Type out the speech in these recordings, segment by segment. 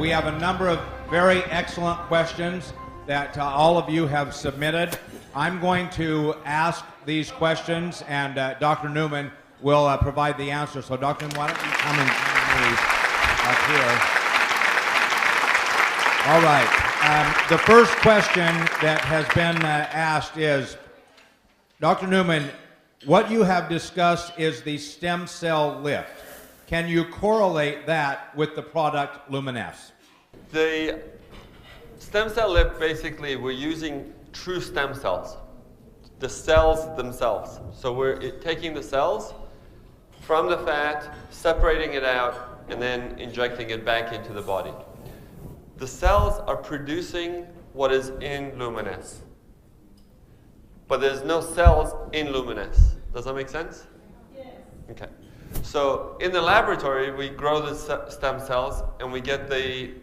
we have a number of very excellent questions that all of you have submitted. I'm going to ask these questions, and Dr. Newman will provide the answer. So, Dr. Newman, why don't you come and join me up here? All right. The first question that has been asked is, Dr. Newman, what you have discussed is the stem cell lift. Can you correlate that with the product LUMINESCE? The stem cell lift, basically, we're using true stem cells, the cells themselves. So we're taking the cells from the fat, separating it out, and then injecting it back into the body. The cells are producing what is in LUMINESCE, but there's no cells in LUMINESCE. Does that make sense? Yes. Okay. So in the laboratory, we grow the stem cells, and we get the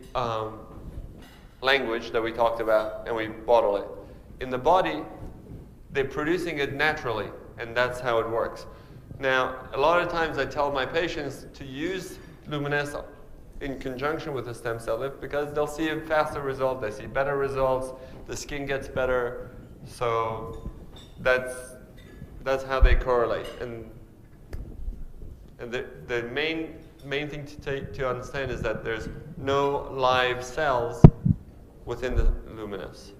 language that we talked about, and we bottle it. In the body, they're producing it naturally, and that's how it works. Now, a lot of times I tell my patients to use LUMINESCE in conjunction with the stem cell lift because they'll see a faster result, they see better results, the skin gets better. So that's how they correlate. And the main thing to understand is that there's no live cells within the LUMINESCE.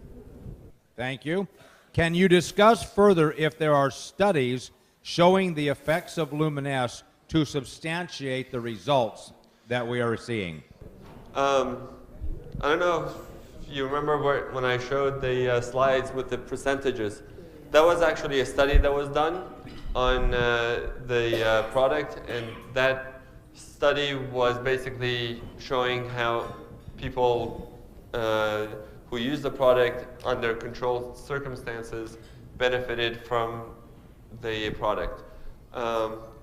Thank you. Can you discuss further if there are studies showing the effects of LUMINESCE to substantiate the results that we are seeing? I don't know if you remember when I showed the slides with the percentages. That was actually a study that was done on the product, and that study was basically showing how people who use the product under controlled circumstances benefited from the product.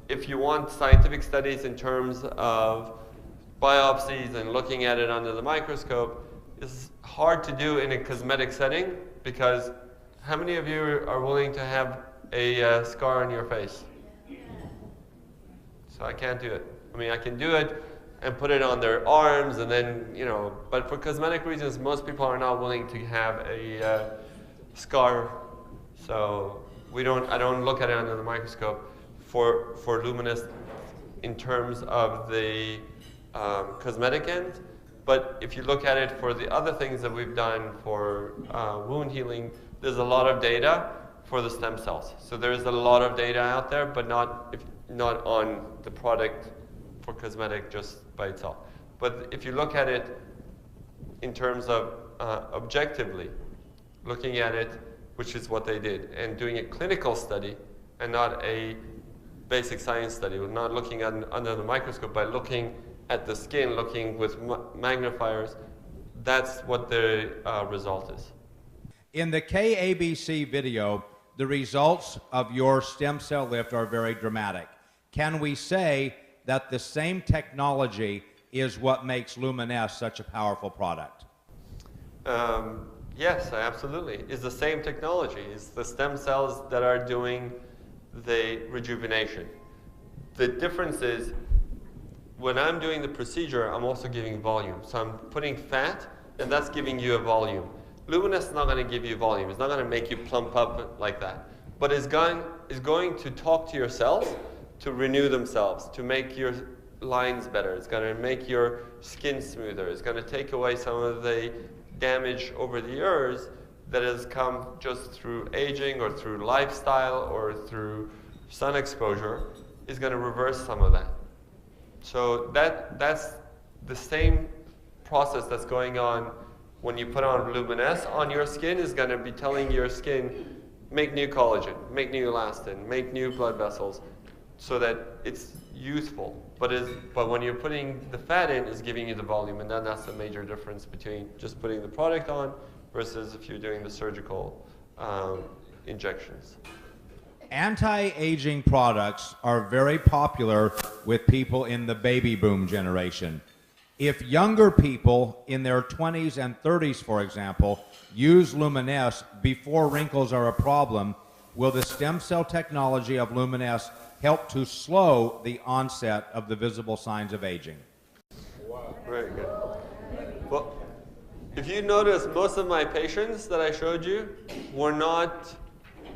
If you want scientific studies in terms of biopsies and looking at it under the microscope, it's hard to do in a cosmetic setting because how many of you are willing to have a scar on your face? So I can't do it. I mean, I can do it and put it on their arms and then, but for cosmetic reasons, most people are not willing to have a scar. So I don't look at it under the microscope for LUMINESCE in terms of the cosmetic end. But if you look at it for the other things that we've done for wound healing, there's a lot of data for the stem cells. So there's a lot of data out there, but not on the product for cosmetic just by itself. But if you look at it in terms of objectively, looking at it, which is what they did, and doing a clinical study and not a basic science study, we're not looking under the microscope, by looking at the skin, looking with magnifiers, that's what the result is. In the KABC video, the results of your stem cell lift are very dramatic. Can we say that the same technology is what makes LUMINESCE such a powerful product? Yes, absolutely. It's the same technology. It's the stem cells that are doing the rejuvenation. The difference is when I'm doing the procedure, I'm also giving volume. So I'm putting fat, and that's giving you a volume. LUMINESCE is not going to give you volume. It's not going to make you plump up like that. But it's going to talk to your cells to renew themselves, to make your lines better. It's going to make your skin smoother. It's going to take away some of the damage over the years that has come just through aging or through lifestyle or through sun exposure. Is going to reverse some of that. So that's the same process that's going on when you put on LUMINESCE on your skin. Is going to be telling your skin, make new collagen, make new elastin, make new blood vessels, so that it's youthful. But when you're putting the fat in, it's giving you the volume, and then that's the major difference between just putting the product on versus if you're doing the surgical injections. Anti-aging products are very popular with people in the baby boom generation. If younger people in their 20s and 30s, for example, use LUMINESCE before wrinkles are a problem, will the stem cell technology of LUMINESCE help to slow the onset of the visible signs of aging? Wow. Very good. If you notice, most of my patients that I showed you were not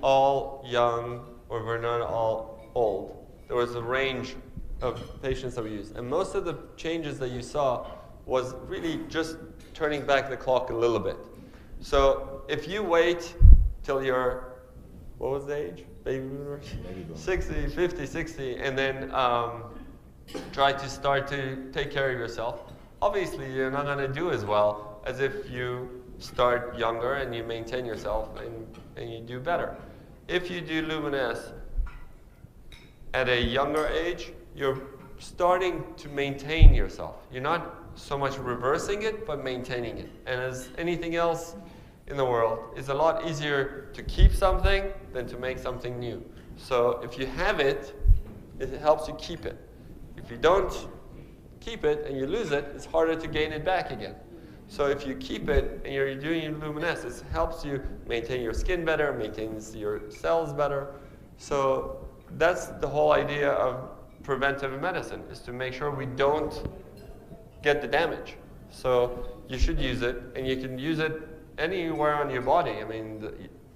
all young or were not all old. There was a range of patients that we used. And most of the changes that you saw was really just turning back the clock a little bit. So if you wait till you're, what was the age? Baby boomers? 60, 50, 60, and then try to start to take care of yourself. Obviously, you're not going to do as well as if you start younger and you maintain yourself and you do better. If you do LUMINESCE at a younger age, you're starting to maintain yourself. You're not so much reversing it, but maintaining it. And as anything else in the world, it's a lot easier to keep something than to make something new. So if you have it, it helps you keep it. If you don't keep it and you lose it, it's harder to gain it back again. So if you keep it and you're doing LUMINESCE, it helps you maintain your skin better, maintains your cells better. So that's the whole idea of preventive medicine, is to make sure we don't get the damage. So you should use it, and you can use it anywhere on your body. I mean,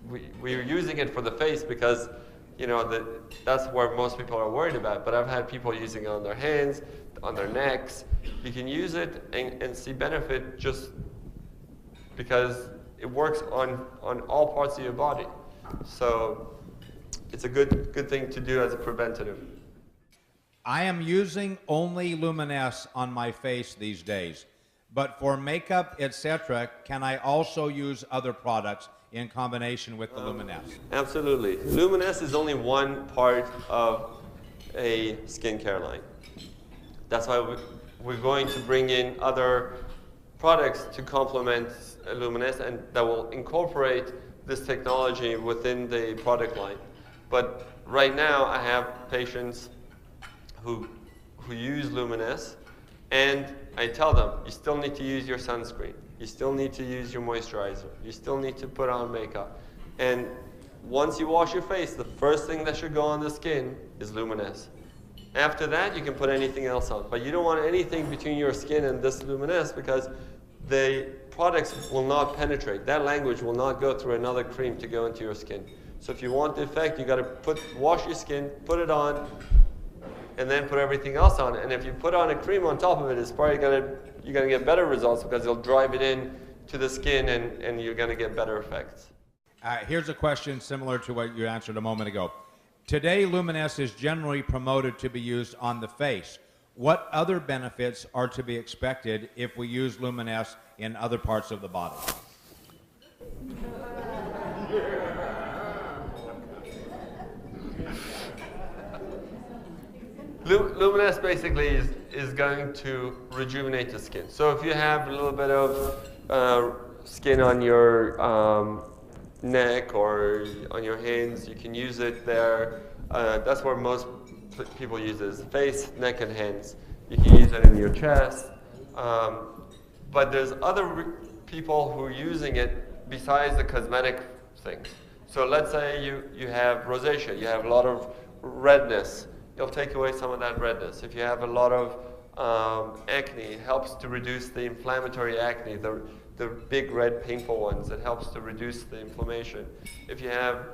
we're using it for the face because, you know, that's where most people are worried about. But I've had people using it on their hands, on their necks. You can use it and see benefit just because it works on all parts of your body. So it's a good thing to do as a preventative. I am using only LUMINESCE on my face these days, but for makeup, etc., can I also use other products in combination with the LUMINESCE? Absolutely. LUMINESCE is only one part of a skincare line. That's why we're going to bring in other products to complement LUMINESCE and that will incorporate this technology within the product line. But right now, I have patients who use LUMINESCE, and I tell them, you still need to use your sunscreen. You still need to use your moisturizer. You still need to put on makeup. And once you wash your face, the first thing that should go on the skin is LUMINESCE. After that, you can put anything else on. But you don't want anything between your skin and this LUMINESCE because the products will not penetrate. That language will not go through another cream to go into your skin. So if you want the effect, you got to wash your skin, put it on, and then put everything else on. And if you put on a cream on top of it, it's probably you're gonna get better results because it'll drive it in to the skin and you're gonna get better effects. Here's a question similar to what you answered a moment ago. Today, LUMINESCE is generally promoted to be used on the face. What other benefits are to be expected if we use LUMINESCE in other parts of the body? LUMINESCE basically is going to rejuvenate the skin. So if you have a little bit of skin on your neck or on your hands, you can use it there. That's where most people use it, is face, neck, and hands. You can use it in your chest. But there's other people who are using it besides the cosmetic things. So let's say you have rosacea, you have a lot of redness. It'll take away some of that redness. If you have a lot of acne, it helps to reduce the inflammatory acne, the big red painful ones. It helps to reduce the inflammation. If you have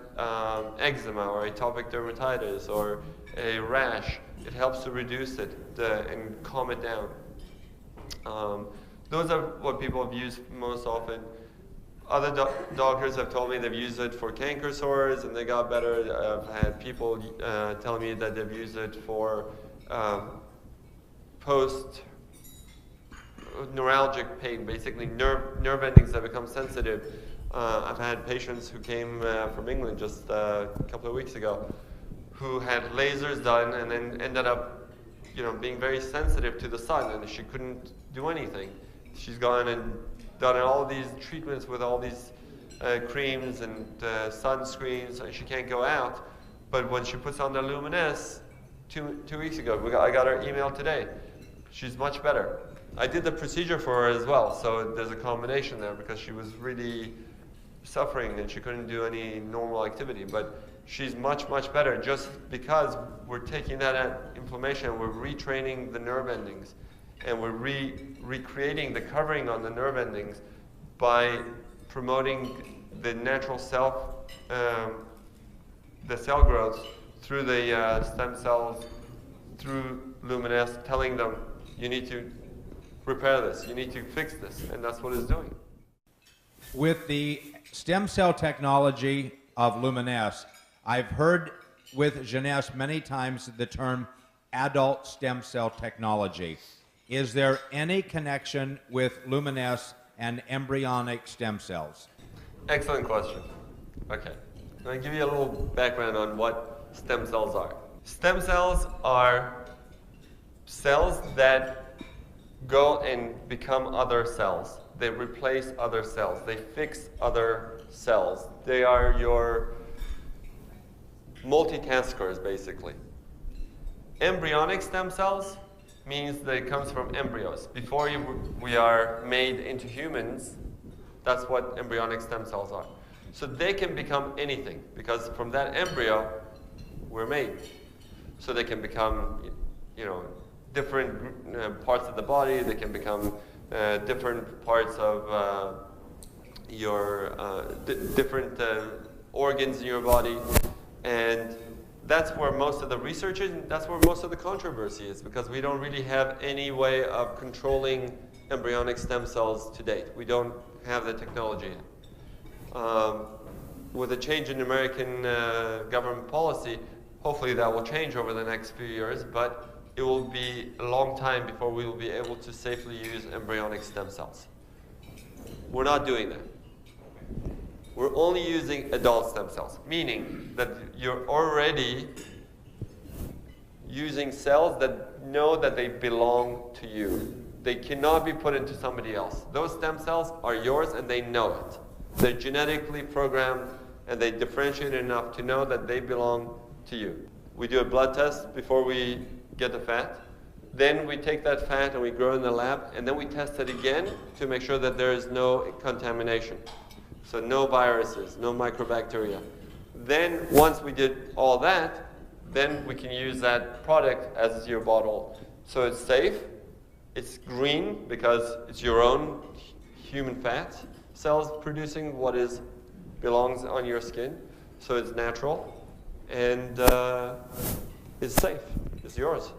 eczema or atopic dermatitis or a rash, it helps to reduce it and calm it down. Those are what people have used most often. Other doctors have told me they've used it for canker sores and they got better. I've had people tell me that they've used it for post-neuralgic pain, basically nerve endings that become sensitive. I've had patients who came from England just a couple of weeks ago who had lasers done and then ended up, being very sensitive to the sun, and she couldn't do anything. She's gone and done all these treatments with all these creams and sunscreens, and she can't go out. But when she puts on the LUMINESCE 2 weeks ago, I got her email today. She's much better. I did the procedure for her as well, so there's a combination there because she was really suffering and she couldn't do any normal activity. But she's much, much better just because we're taking that inflammation, we're retraining the nerve endings, and we're recreating the covering on the nerve endings by promoting the natural the cell growth through the stem cells, through LUMINESCE, telling them, you need to repair this, you need to fix this, and that's what it's doing. With the stem cell technology of LUMINESCE, I've heard with Jeunesse many times the term adult stem cell technology. Is there any connection with LUMINESCE and embryonic stem cells? Excellent question. Okay, I'll give you a little background on what stem cells are. Stem cells are cells that go and become other cells. They replace other cells. They fix other cells. They are your multitaskers, basically. Embryonic stem cells means that it comes from embryos. Before we are made into humans, that's what embryonic stem cells are. So they can become anything, because from that embryo, we're made. So they can become, different parts of the body. They can become different parts of your different organs in your body, and that's where most of the research is, and that's where most of the controversy is, because we don't really have any way of controlling embryonic stem cells to date. We don't have the technology yet. With a change in American government policy, hopefully that will change over the next few years, but it will be a long time before we will be able to safely use embryonic stem cells. We're not doing that. We're only using adult stem cells, meaning that you're already using cells that know that they belong to you. They cannot be put into somebody else. Those stem cells are yours and they know it. They're genetically programmed and they differentiate enough to know that they belong to you. We do a blood test before we get the fat. Then we take that fat and we grow it in the lab, and then we test it again to make sure that there is no contamination. So no viruses, no microbacteria. Then once we did all that, then we can use that product as your bottle. So it's safe, it's green because it's your own human fat cells producing what belongs on your skin. So it's natural, and it's safe, it's yours.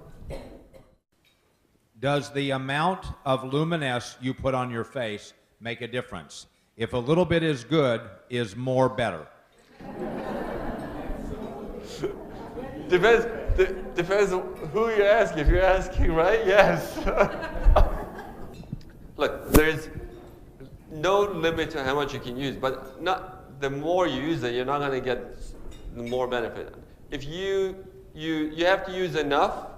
Does the amount of LUMINESCE you put on your face make a difference? If a little bit is good, is more better? Depends who you're asking. If you're asking, right? Yes. Look, there's no limit to how much you can use, but the more you use it, you're not going to get the more benefit. If you have to use enough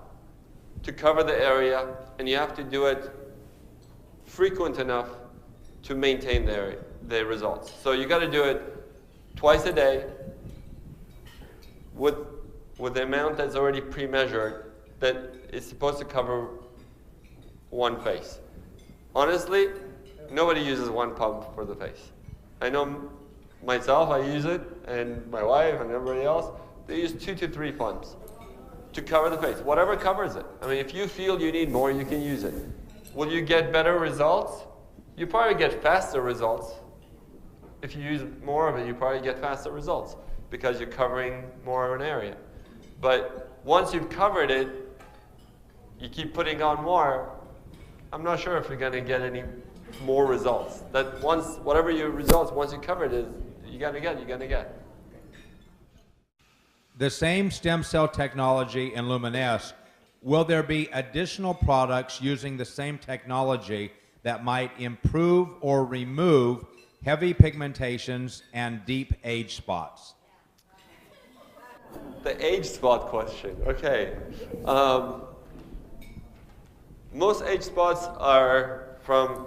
to cover the area, and you have to do it frequent enough to maintain the results. So you got to do it twice a day with the amount that's already pre-measured that is supposed to cover one face. Honestly, nobody uses one pump for the face. I know myself, I use it, and my wife and everybody else, they use 2 to 3 pumps to cover the face, whatever covers it. I mean, if you feel you need more, you can use it. Will you get better results? You probably get faster results. If you use more of it, you probably get faster results because you're covering more of an area. But once you've covered it, you keep putting on more, I'm not sure if you're going to get any more results. That whatever your results, once you cover it, you're going to get. The same stem cell technology in LUMINESCE, will there be additional products using the same technology that might improve or remove heavy pigmentations and deep age spots? The age spot question, okay. Most age spots are from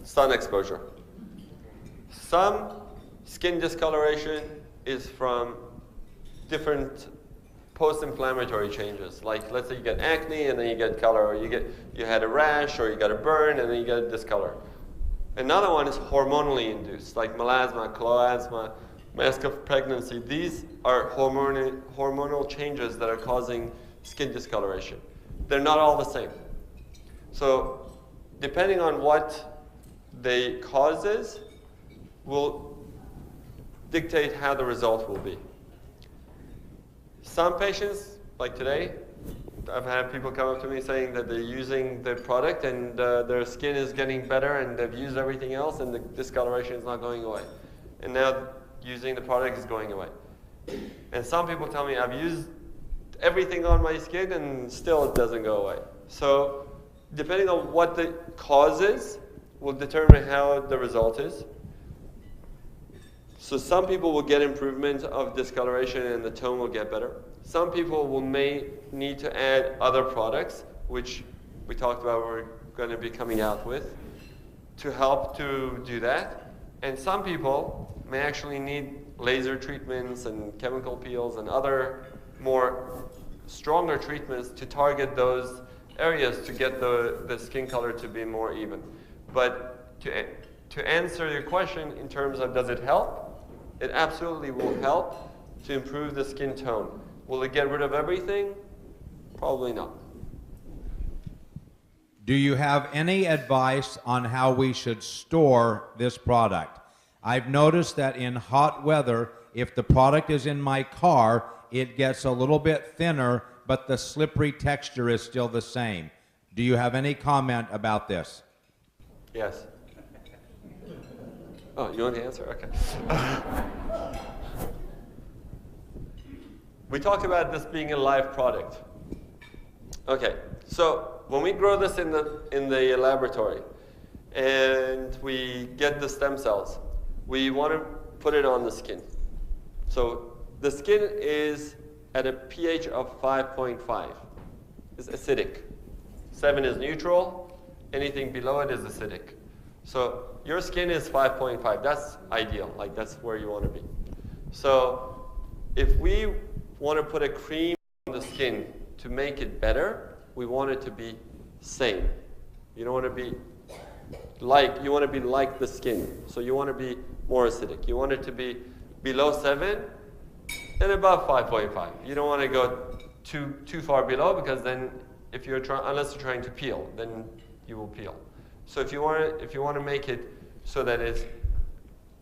sun exposure. Some skin discoloration is from different post-inflammatory changes. Like, let's say you get acne and then you get color, or you had a rash, or you got a burn and then you get a discolor. Another one is hormonally induced, like melasma, chloasma, mask of pregnancy. These are hormonal changes that are causing skin discoloration. They're not all the same. So depending on what the cause is, will dictate how the result will be. Some patients, like today, I've had people come up to me saying that they're using the product and their skin is getting better and they've used everything else and the discoloration is not going away. And now using the product is going away. And some people tell me I've used everything on my skin and still it doesn't go away. So depending on what the cause is will determine how the result is. So some people will get improvement of discoloration and the tone will get better. Some people may need to add other products, which we talked about we're going to be coming out with, to help to do that. And some people may actually need laser treatments and chemical peels and other more stronger treatments to target those areas to get the skin color to be more even. But to answer your question in terms of does it help, it absolutely will help to improve the skin tone. Will it get rid of everything? Probably not. Do you have any advice on how we should store this product? I've noticed that in hot weather, if the product is in my car, it gets a little bit thinner, but the slippery texture is still the same. Do you have any comment about this? Yes. Oh, you want to answer? Okay. We talked about this being a live product. Okay, so when we grow this in the laboratory and we get the stem cells, we want to put it on the skin. So the skin is at a pH of 5.5. It's acidic. 7 is neutral. Anything below it is acidic. So your skin is 5.5. That's ideal. Like that's where you want to be. So if we want to put a cream on the skin to make it better, we want it to be same. You don't want to be like, you want to be like the skin. So you want to be more acidic. You want it to be below 7 and above 5.5. You don't want to go too far below because then if you're unless you're trying to peel, then you will peel. So if you want to make it so that it's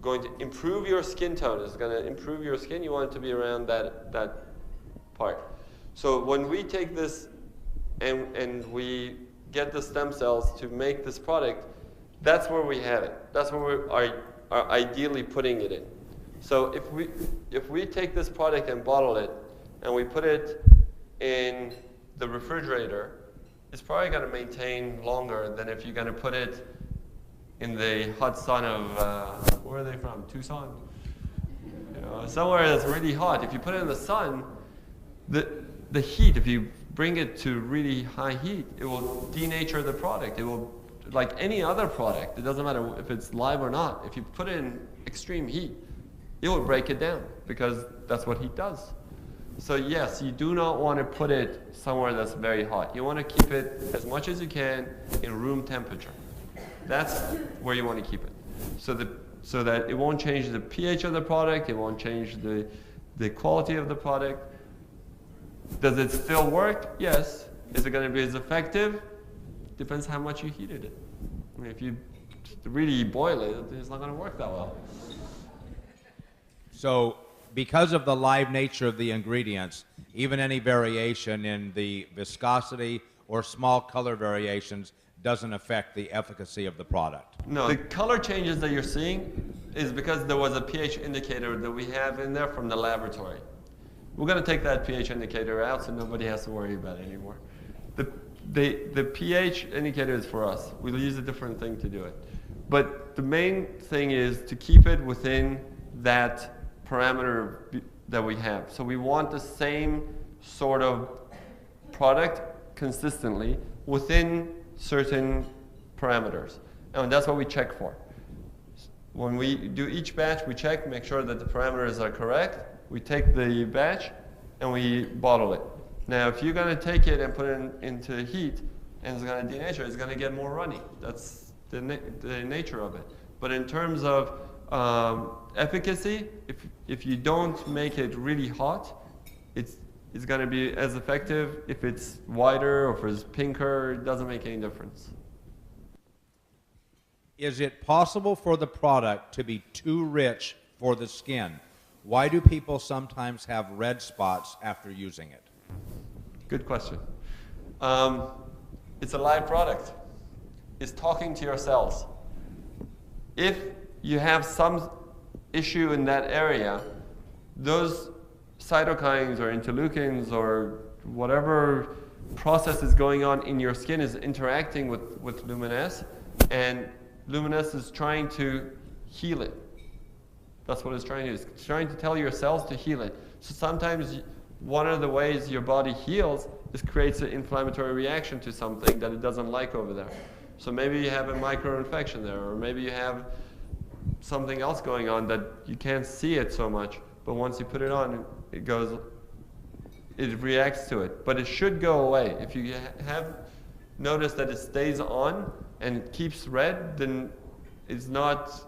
going to improve your skin tone, it's going to improve your skin, you want it to be around that part. So when we take this and we get the stem cells to make this product, that's where we have it. That's where we are ideally putting it in. So if we take this product and bottle it and we put it in the refrigerator, it's probably going to maintain longer than if you're going to put it in the hot sun of, where are they from? Tucson? You know, somewhere that's really hot. If you put it in the sun, the heat, if you bring it to really high heat, it will denature the product. It will, like any other product, it doesn't matter if it's live or not. If you put it in extreme heat, it will break it down because that's what heat does. So yes, you do not want to put it somewhere that's very hot. You want to keep it as much as you can in room temperature. That's where you want to keep it. So that it won't change the pH of the product, it won't change the quality of the product. Does it still work? Yes. Is it going to be as effective? Depends how much you heated it. I mean, if you really boil it, it's not going to work that well. So because of the live nature of the ingredients, even any variation in the viscosity or small color variations doesn't affect the efficacy of the product. No, the color changes that you're seeing is because there was a pH indicator that we have in there from the laboratory. We're going to take that pH indicator out so nobody has to worry about it anymore. The pH indicator is for us. We'll use a different thing to do it. But the main thing is to keep it within that parameter that we have. So we want the same sort of product consistently within certain parameters. And that's what we check for. When we do each batch, we check, make sure that the parameters are correct. We take the batch and we bottle it. Now, if you're going to take it and put it into heat and it's going to denature, it's going to get more runny. That's the nature of it. But in terms of efficacy, if you don't make it really hot, it's going to be as effective. If it's whiter or if it's pinker, it doesn't make any difference. Is it possible for the product to be too rich for the skin? Why do people sometimes have red spots after using it? Good question. It's a live product. It's talking to your cells. If you have some issue in that area, those cytokines or interleukins or whatever process is going on in your skin is interacting with LUMINESCE, and LUMINESCE is trying to heal it. That's what it's trying to do. It's trying to tell your cells to heal it. So sometimes one of the ways your body heals is creates an inflammatory reaction to something that it doesn't like over there. So maybe you have a micro-infection there, or maybe you have something else going on that you can't see it so much, but once you put it on, it reacts to it. But it should go away. If you have noticed that it stays on and it keeps red, then it's not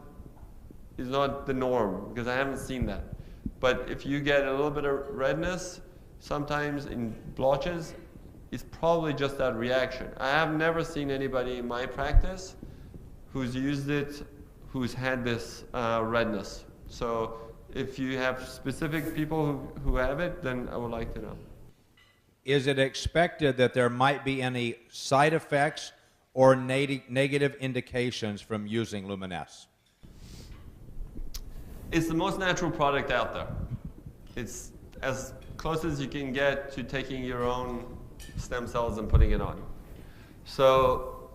the norm, because I haven't seen that. But if you get a little bit of redness, sometimes in blotches, it's probably just that reaction. I have never seen anybody in my practice who's used it who's had this redness. So if you have specific people who have it, then I would like to know. Is it expected that there might be any side effects or negative indications from using LUMINESCE? It's the most natural product out there. It's as close as you can get to taking your own stem cells and putting it on. So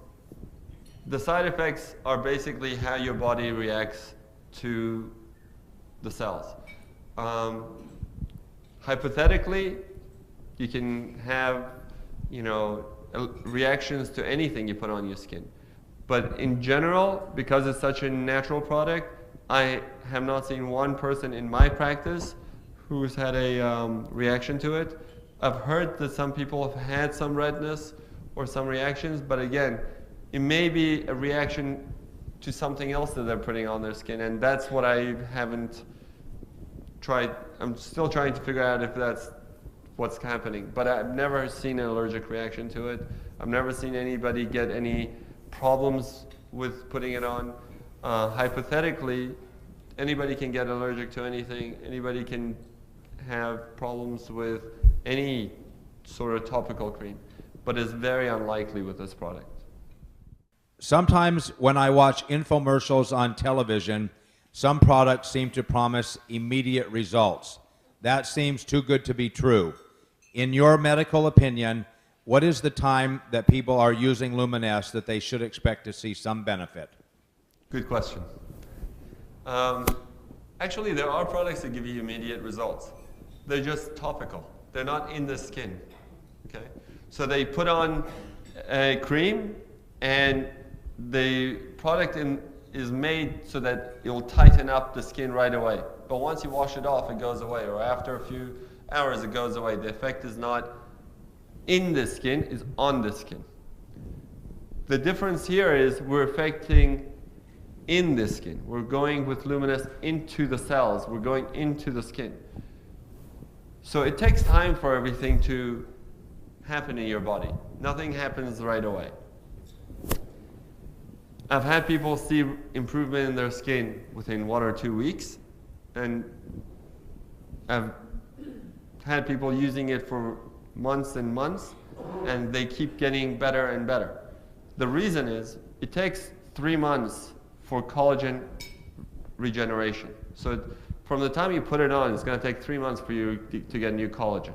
the side effects are basically how your body reacts to the cells. Hypothetically, you can have, reactions to anything you put on your skin. But in general, because it's such a natural product, I have not seen one person in my practice who's had a reaction to it. I've heard that some people have had some redness or some reactions, but again, it may be a reaction to something else that they're putting on their skin, and that's what I haven't tried. I'm still trying to figure out if that's what's happening, but I've never seen an allergic reaction to it. I've never seen anybody get any problems with putting it on. Hypothetically, anybody can get allergic to anything. Anybody can have problems with any sort of topical cream, but it's very unlikely with this product. Sometimes when I watch infomercials on television, some products seem to promise immediate results. That seems too good to be true. In your medical opinion, what is the time that people are using LUMINESCE that they should expect to see some benefit? Good question. Actually, there are products that give you immediate results. They're just topical. They're not in the skin. Okay? So they put on a cream, and the product is made so that it will tighten up the skin right away. But once you wash it off, it goes away, or after a few hours, it goes away. The effect is not in the skin, it's on the skin. The difference here is we're affecting in the skin. We're going with LUMINESCE into the cells. We're going into the skin. So it takes time for everything to happen in your body. Nothing happens right away. I've had people see improvement in their skin within 1 or 2 weeks, and I've had people using it for months and months, and they keep getting better and better. The reason is it takes 3 months for collagen regeneration. So from the time you put it on, it's going to take 3 months for you to get new collagen.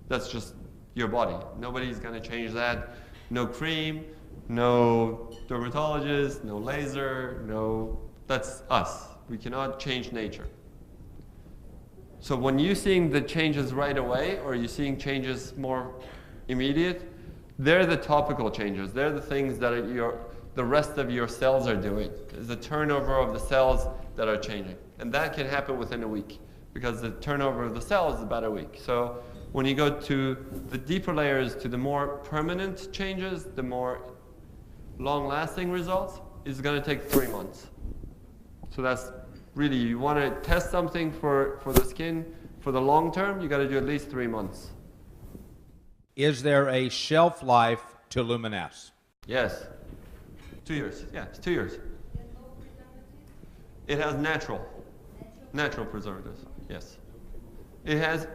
That's just your body. Nobody's going to change that. No cream, no dermatologist, no laser, that's us. We cannot change nature. So when you're seeing the changes right away, or you're seeing changes more immediate, they're the topical changes. They're the things that the rest of your cells are doing. It's the turnover of the cells that are changing. And that can happen within a week, because the turnover of the cells is about a week. So when you go to the deeper layers, to the more permanent changes, the more long-lasting results, it's going to take 3 months. So that's really, you want to test something for the skin for the long term, you got to do at least 3 months. Is there a shelf life to LUMINESCE? Yes. 2 years. Yeah, it's 2 years. It has natural preservatives. Yes. It has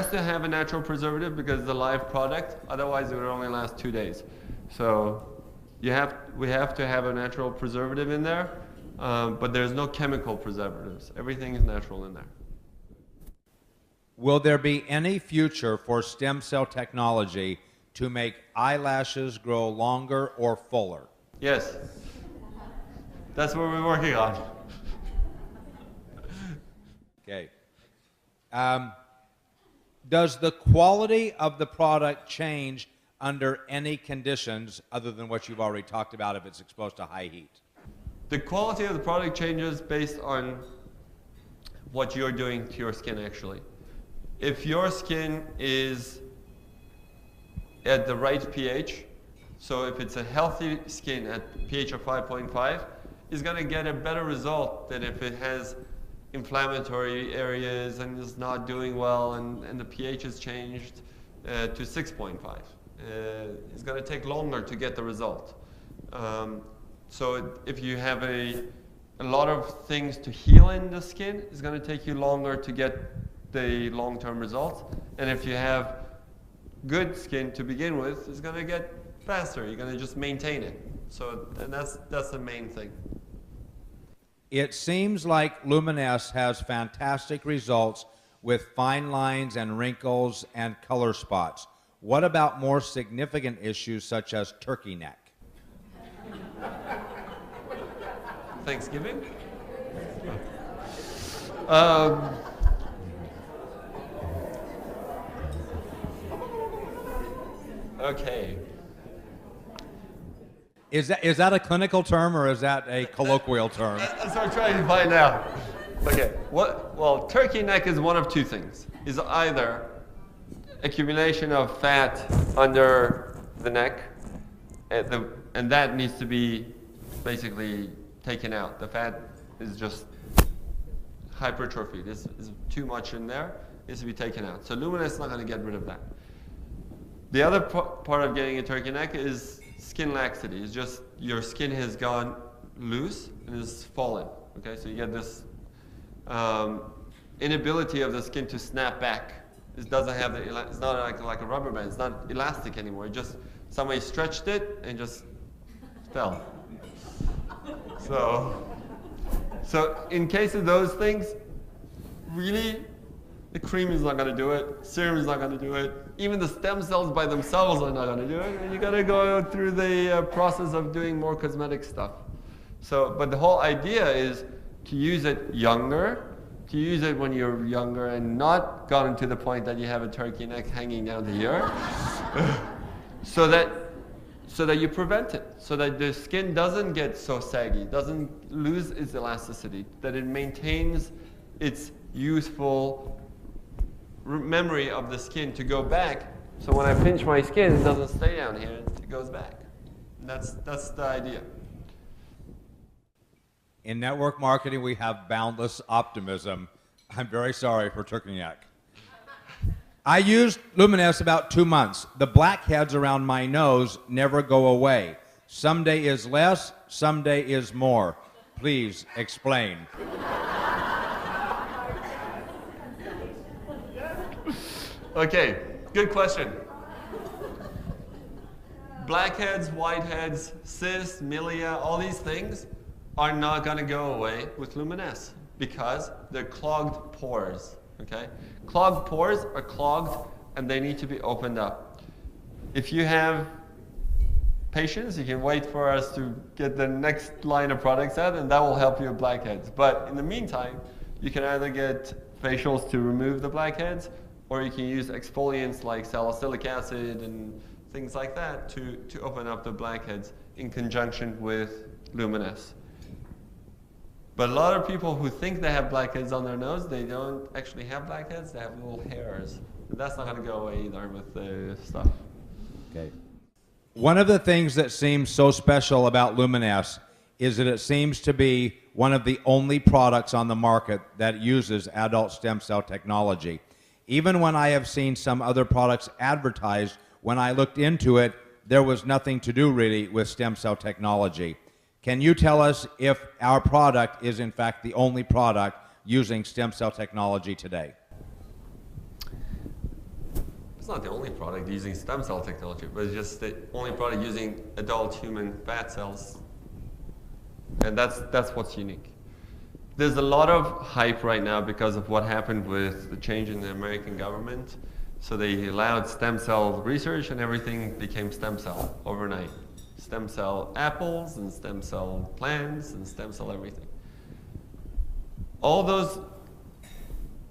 to have a natural preservative because it's a live product. Otherwise, it would only last 2 days. So we have to have a natural preservative in there, but there's no chemical preservatives. Everything is natural in there. Will there be any future for stem cell technology to make eyelashes grow longer or fuller? Yes. That's what we're working on. Okay. Does the quality of the product change under any conditions other than what you've already talked about if it's exposed to high heat? The quality of the product changes based on what you're doing to your skin, actually. If your skin is at the right pH, so if it's a healthy skin at pH of 5.5, it's going to get a better result than if it has inflammatory areas and is not doing well and the pH is changed to 6.5. It's going to take longer to get the result. So if you have a lot of things to heal in the skin, it's going to take you longer to get the long-term results. And if you have good skin to begin with, it's going to get faster. You're going to just maintain it. So and that's the main thing. It seems like LUMINESCE has fantastic results with fine lines and wrinkles and color spots. What about more significant issues such as turkey neck? Thanksgiving? Okay. Is that a clinical term or is that a colloquial term? That's what I'm trying to find out. Okay. Well, turkey neck is one of two things. Is either accumulation of fat under the neck, and that needs to be basically taken out. The fat is just hypertrophy. This is too much in there. It needs to be taken out. So LUMINESCE is not going to get rid of that. The other part of getting a turkey neck is skin laxity. It's just your skin has gone loose and is fallen. Okay, so you get this inability of the skin to snap back. It doesn't have it's not like a rubber band. It's not elastic anymore. It just somebody stretched it and just fell. So in case of those things, really, the cream is not going to do it. Serum is not going to do it. Even the stem cells by themselves are not going to do it. And you got to go through the process of doing more cosmetic stuff. So, but the whole idea is to use it younger, to use it when you're younger and not gotten to the point that you have a turkey neck hanging down to here, so that you prevent it, so that the skin doesn't get so saggy, doesn't lose its elasticity, that it maintains its youthful memory of the skin to go back. So when I pinch my skin, it doesn't stay down here, it goes back. And that's the idea. In network marketing, we have boundless optimism. I'm very sorry for turkey neck. I used LUMINESCE about 2 months. The blackheads around my nose never go away. Some day is less, some day is more. Please explain. Okay, good question. Blackheads, whiteheads, cysts, milia, all these things are not going to go away with LUMINESCE because they're clogged pores. Okay? Clogged pores are clogged and they need to be opened up. If you have patience, you can wait for us to get the next line of products out and that will help you with blackheads. But in the meantime, you can either get facials to remove the blackheads or you can use exfoliants like salicylic acid and things like that to open up the blackheads in conjunction with LUMINESCE. But a lot of people who think they have blackheads on their nose, they don't actually have blackheads, they have little hairs. But that's not going to go away either with the stuff. Okay. One of the things that seems so special about LUMINESCE is that it seems to be one of the only products on the market that uses adult stem cell technology. Even when I have seen some other products advertised, when I looked into it, there was nothing to do really with stem cell technology. Can you tell us if our product is in fact the only product using stem cell technology today? It's not the only product using stem cell technology, but it's just the only product using adult human fat cells. And that's what's unique. There's a lot of hype right now because of what happened with the change in the American government. So they allowed stem cell research and everything became stem cell overnight. Stem cell apples and stem cell plants and stem cell everything. All those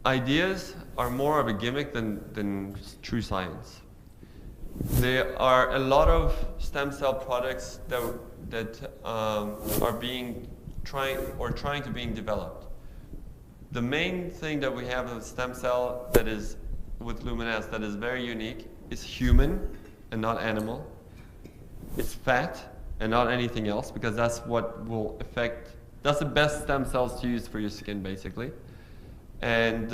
ideas are more of a gimmick than true science. There are a lot of stem cell products that are being trying to being developed. The main thing that we have with stem cell that is with LUMINESCE that is very unique is human and not animal. It's fat and not anything else because that's what will affect, that's the best stem cells to use for your skin basically. And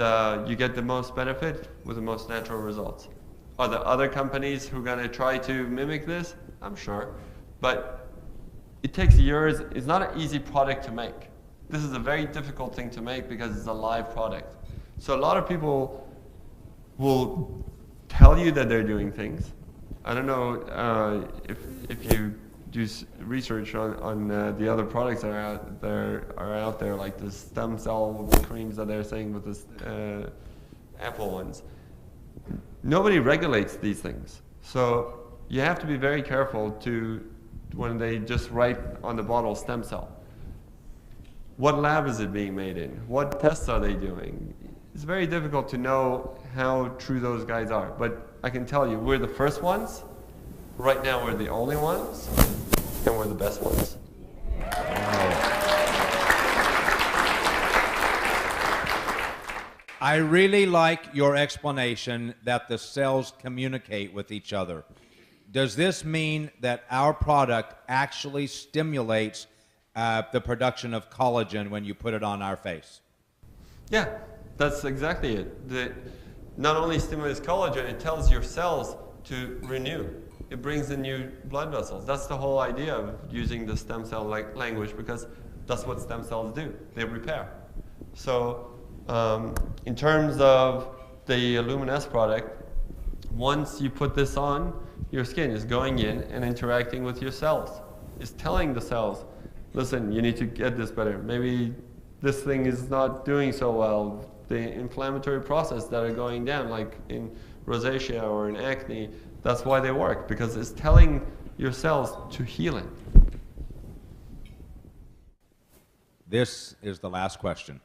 you get the most benefit with the most natural results. Are there other companies who are going to try to mimic this? I'm sure. But it takes years. It's not an easy product to make. This is a very difficult thing to make because it's a live product. So a lot of people will tell you that they're doing things. I don't know if you do research on the other products that are out there, like the stem cell creams that they're saying with this apple ones. Nobody regulates these things, so you have to be very careful when they just write on the bottle stem cell. What lab is it being made in? What tests are they doing? It's very difficult to know how true those guys are, but I can tell you, we're the first ones. Right now, we're the only ones, and we're the best ones. I really like your explanation that the cells communicate with each other. Does this mean that our product actually stimulates the production of collagen when you put it on our face? Yeah, that's exactly it. Not only stimulates collagen, it tells your cells to renew. It brings in new blood vessels. That's the whole idea of using the stem cell language, because that's what stem cells do. They repair. So in terms of the LUMINESCE product, once you put this on, your skin is going in and interacting with your cells. It's telling the cells, listen, you need to get this better. Maybe this thing is not doing so well. The inflammatory process that are going down, like in rosacea or in acne, that's why they work, because it's telling your cells to heal it. This is the last question.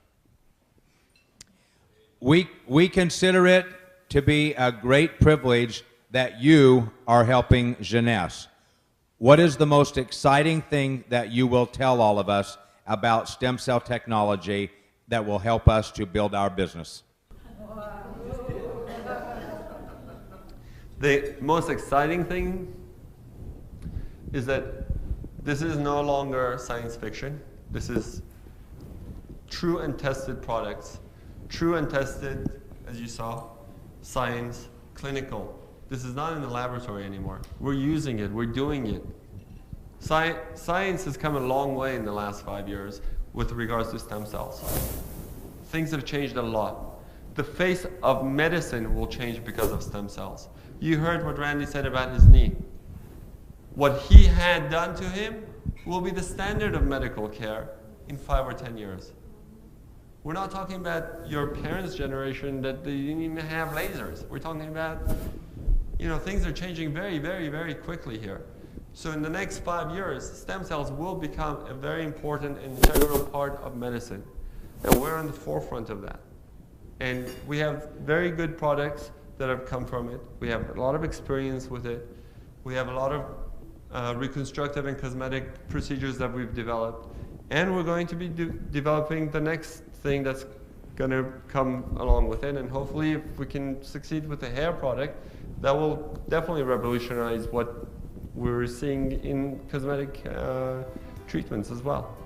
We consider it to be a great privilege that you are helping Jeunesse. What is the most exciting thing that you will tell all of us about stem cell technology that will help us to build our business? The most exciting thing is that this is no longer science fiction. This is true and tested products. True and tested, as you saw, science, clinical. This is not in the laboratory anymore. We're using it, we're doing it. Science has come a long way in the last 5 years with regards to stem cells. Things have changed a lot. The face of medicine will change because of stem cells. You heard what Randy said about his knee. What he had done to him will be the standard of medical care in 5 or 10 years. We're not talking about your parents' generation that they didn't even have lasers. We're talking about, things are changing very, very, very quickly here. So in the next 5 years, stem cells will become a very important and integral part of medicine. And we're on the forefront of that. And we have very good products that have come from it. We have a lot of experience with it. We have a lot of reconstructive and cosmetic procedures that we've developed. And we're going to be developing the next thing that's going to come along with it. And hopefully, if we can succeed with the hair product, that will definitely revolutionize what we're seeing in cosmetic treatments as well.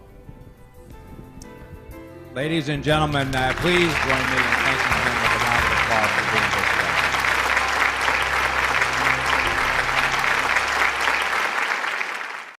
Ladies and gentlemen, please join me in